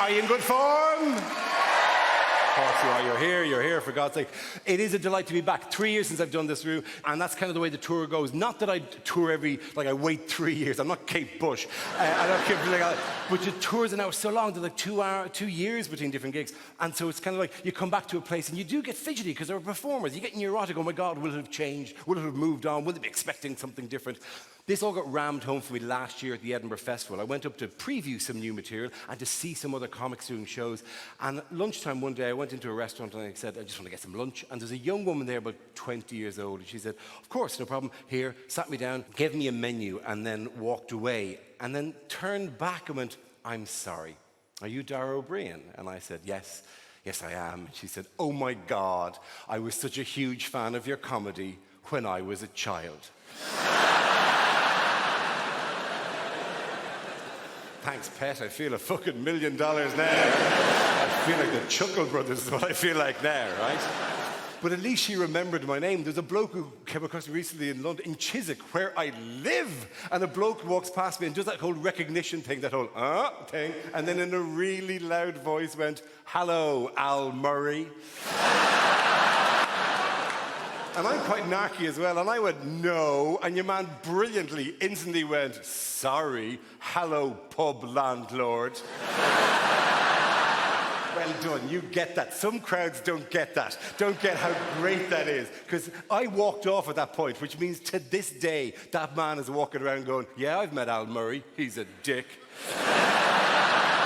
Are you in good form? Of course you are. You're here, for God's sake. It is a delight to be back. 3 years since I've done this route, and that's kind of the way the tour goes. Not that I tour I wait 3 years. I'm not Kate Bush. I don't keep but the tours are now so long. They're like 2 years between different gigs. And so it's kind of like you come back to a place and you do get fidgety because there are performers. You get neurotic. Oh my God, will it have changed? Will it have moved on? Will they be expecting something different? This all got rammed home for me last year at the Edinburgh Festival. I went up to preview some new material and to see some other comics doing shows. And at lunchtime one day, I went into a restaurant and I said, I just want to get some lunch. And there's a young woman there, about 20 years old. And she said, of course, no problem. Here, sat me down, gave me a menu, and then walked away. And then turned back and went, I'm sorry. Are you Dara O'Briain? And I said, yes. Yes, I am. And she said, oh my God, I was such a huge fan of your comedy when I was a child. Thanks, pet. I feel a fucking $1 million now. I feel like the Chuckle Brothers is what I feel like now, right? But at least she remembered my name. There's a bloke who came across me recently in London, in Chiswick, where I live. And a bloke walks past me and does that whole recognition thing, that whole thing. And then in a really loud voice went, hello, Al Murray. And I'm quite narky as well, and I went, no, and your man brilliantly, instantly went, sorry, hello, pub landlord. Well done, you get that. Some crowds don't get that, don't get how great that is. Because I walked off at that point, which means to this day, that man is walking around going, yeah, I've met Al Murray, he's a dick.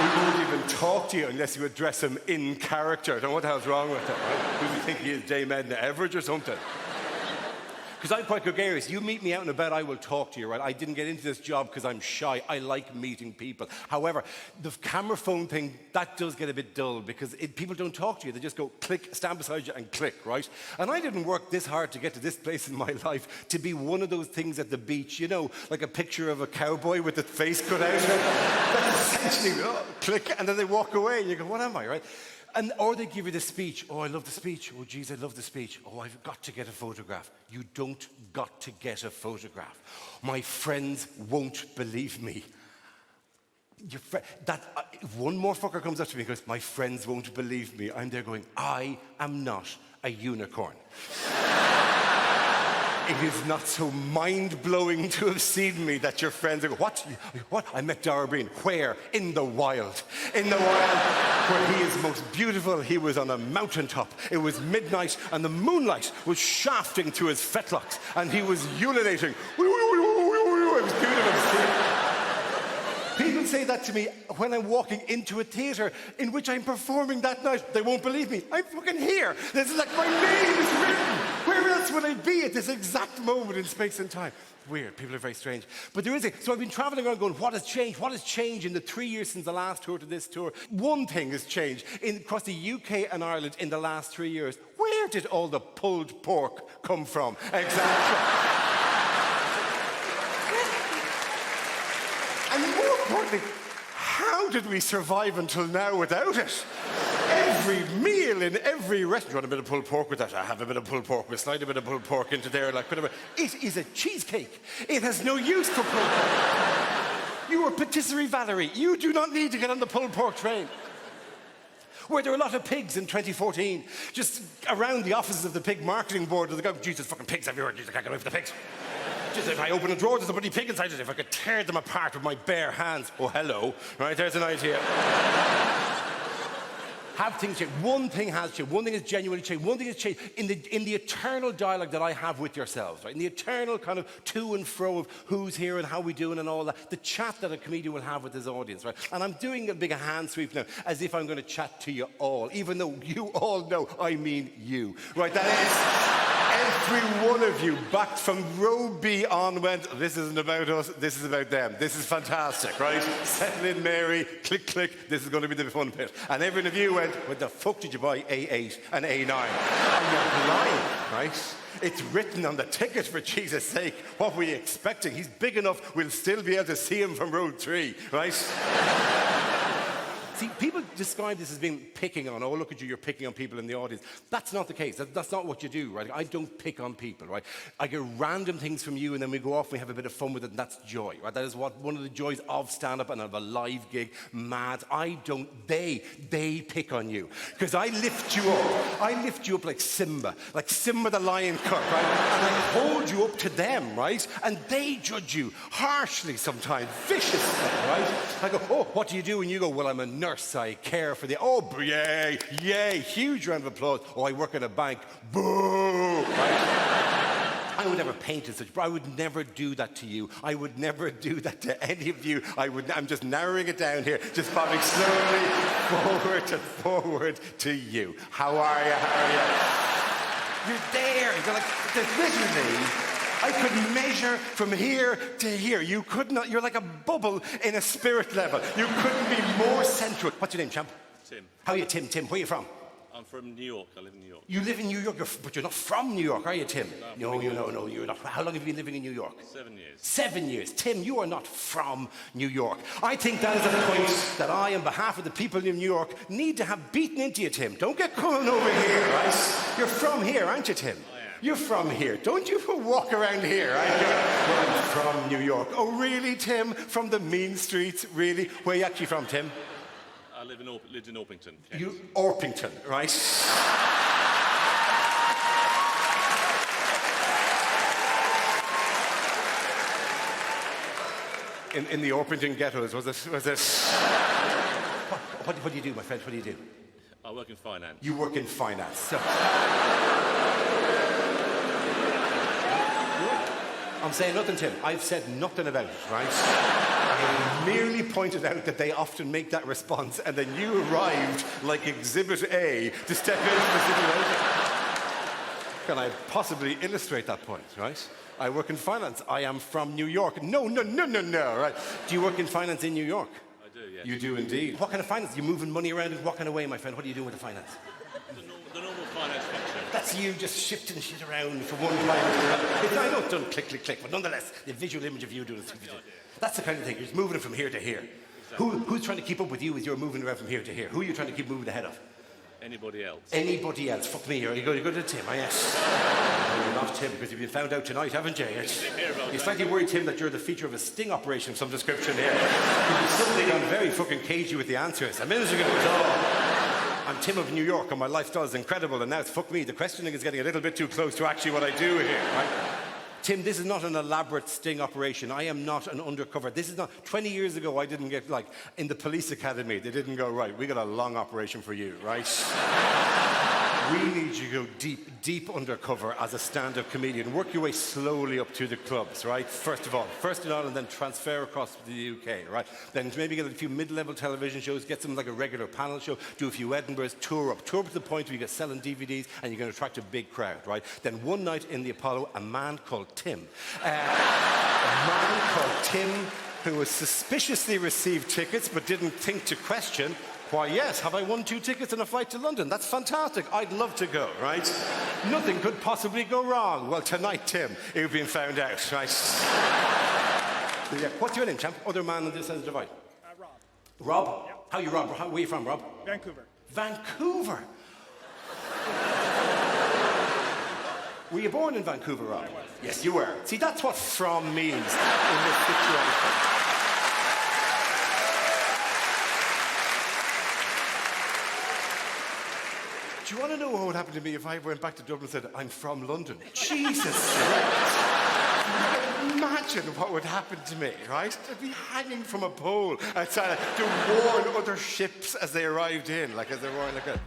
He won't even talk to you unless you address him in character. I don't know what the hell's wrong with that, right? Who do you think he is, Dame Edna Everett or something? Because I'm quite gregarious. You meet me out and about, I will talk to you, right? I didn't get into this job because I'm shy. I like meeting people. However, the camera phone thing, that does get a bit dull because people don't talk to you. They just go click, stand beside you and click, right? And I didn't work this hard to get to this place in my life to be one of those things at the beach, you know, like a picture of a cowboy with the face cut out. That's essentially, click, and then they walk away and you go, what am I, right? Or they give you the speech. Oh, I love the speech. Oh, geez, I love the speech. Oh, I've got to get a photograph. You don't got to get a photograph. My friends won't believe me. One more fucker comes up to me and goes, my friends won't believe me. I'm there going, I am not a unicorn. It is not so mind-blowing to have seen me that your friends go, what? What? I met Dara O'Briain. Where? In the wild. In the wild, where he is most beautiful. He was on a mountaintop. It was midnight, and the moonlight was shafting through his fetlocks, and he was ululating. It was beautiful to see. People say that to me when I'm walking into a theatre in which I'm performing that night. They won't believe me. I'm fucking here. This is like my name is written. Where else would I be at this exact moment in space and time? Weird. People are very strange. But there is a... So I've been traveling around going, what has changed? What has changed in the 3 years since the last tour to this tour? One thing has changed across the UK and Ireland in the last 3 years. Where did all the pulled pork come from? Exactly. And more importantly, how did we survive until now without it? Every meal in every restaurant. You want a bit of pulled pork with that? I have a bit of pulled pork. We'll slide a bit of pulled pork into there, like whatever. It is a cheesecake. It has no use for pulled pork. You are patisserie Valerie. You do not need to get on the pulled pork train. Were there a lot of pigs in 2014? Just around the offices of the pig marketing board, they go, Jesus, fucking pigs everywhere. Jesus, I can't get away from the pigs. Just if I open a drawer, there's a bloody pig inside it. If I could tear them apart with my bare hands. Oh, hello. Right, there's an idea. Have things changed? One thing has changed. One thing has genuinely changed. One thing has changed in the eternal dialogue that I have with yourselves, right? In the eternal kind of to and fro of who's here and how we doing and all that. The chat that a comedian will have with his audience, right? And I'm doing a big hand sweep now, as if I'm going to chat to you all, even though you all know I mean you, right? That is... Every one of you, back from row B on, went, this isn't about us, this is about them. This is fantastic, right? Settle in, Mary, click, click, this is going to be the fun bit. And every one of you went, what the fuck did you buy A8 and A9? And you're blind, right? It's written on the ticket, for Jesus' sake. What were you expecting? He's big enough, we'll still be able to see him from row 3, right? See, people describe this as being picking on. Oh, look at you, you're picking on people in the audience. That's not the case. That's not what you do, right? I don't pick on people, right? I get random things from you, and then we go off and we have a bit of fun with it, and that's joy, right? That is one of the joys of stand-up and of a live gig. Mad. They pick on you. Because I lift you up. I lift you up like Simba the lion cub, right? And I hold you up to them, right? And they judge you harshly sometimes, viciously, right? I go, oh, what do you do? And you go, well, I'm a nurse. I care for the... Oh, yay, huge round of applause. Oh, I work at a bank. Boo, right? I would never paint as such. I would never do that to you. I would never do that to any of you. I'm just narrowing it down here, just popping slowly forward to you. How are you? You're there. You're like, literally... I could measure from here to here. You could not, you're like a bubble in a spirit level. You couldn't be more central. What's your name, champ? Tim. How are you, Tim? Tim, where are you from? I'm from New York. I live in New York. You live in New York, but you're not from New York, are you, Tim? No, you're not. How long have you been living in New York? 7 years. 7 years. Tim, you are not from New York. I think that is a point that I, on behalf of the people in New York, need to have beaten into you, Tim. Don't get coming over here, right? You're from here, aren't you, Tim? You're from here. Don't you walk around here? Well, I'm from New York. Oh, really, Tim? From the mean streets? Really? Where are you actually from, Tim? I lived in Orpington. You, Orpington, right? In the Orpington ghettos, was it? What do you do, my friend? What do you do? I work in finance. You work in finance. So. I'm saying nothing, Tim. I've said nothing about it, right? I merely pointed out that they often make that response, and then you arrived like Exhibit A to step into the situation. Can I possibly illustrate that point, right? I work in finance. I am from New York. No, right? Do you work in finance in New York? I do, yes. You do indeed. What kind of finance? You moving money around and walking away, my friend? What are you doing with the finance? The normal finance function. That's you just shifting shit around from one client to another. I know it's done click, but nonetheless, the visual image of you doing this. That's the kind of thing. You're just moving it from here to here. Exactly. Who's trying to keep up with you as you're moving around from here to here? Who are you trying to keep moving ahead of? Anybody else. Anybody else. Fuck me. You're going to Tim, yes. You're not Tim, because you've been found out tonight, haven't you? You're slightly worried, Tim, that you're the feature of a sting operation of some description here. You've suddenly gone very fucking cagey with the answers. A minute ago, it was all... I'm Tim of New York, and my lifestyle is incredible, and now it's fuck me. The questioning is getting a little bit too close to actually what I do here, right? Tim, this is not an elaborate sting operation. I am not an undercover. This is not... 20 years ago, I didn't get, like, in the police academy, they didn't go, right, we got a long operation for you, right? We need you to go deep undercover as a stand-up comedian. Work your way slowly up to the clubs, right? First of all, and then transfer across to the UK, right? Then maybe get a few mid-level television shows, get something like a regular panel show, do a few Edinburghs, tour up to the point where you get selling DVDs and you're going to attract a big crowd, right? Then one night in the Apollo, a man called Tim, who was suspiciously received tickets but didn't think to question, why, yes, have I won 2 tickets and a flight to London? That's fantastic. I'd love to go, right? Nothing could possibly go wrong. Well, tonight, Tim, you've been found out, right? Yeah. What's your name, champ? Other man on this side of the divide. Rob. Rob? Yep. How are you, Rob? Where are you from, Rob? Vancouver. Vancouver? Were you born in Vancouver, Rob? I was. Yes, you were. See, that's what from means in this situation. Do you want to know what would happen to me if I went back to Dublin and said, I'm from London? Jesus Christ. Imagine what would happen to me, right? I'd be hanging from a pole outside to warn other ships as they arrived in, like as they were like a...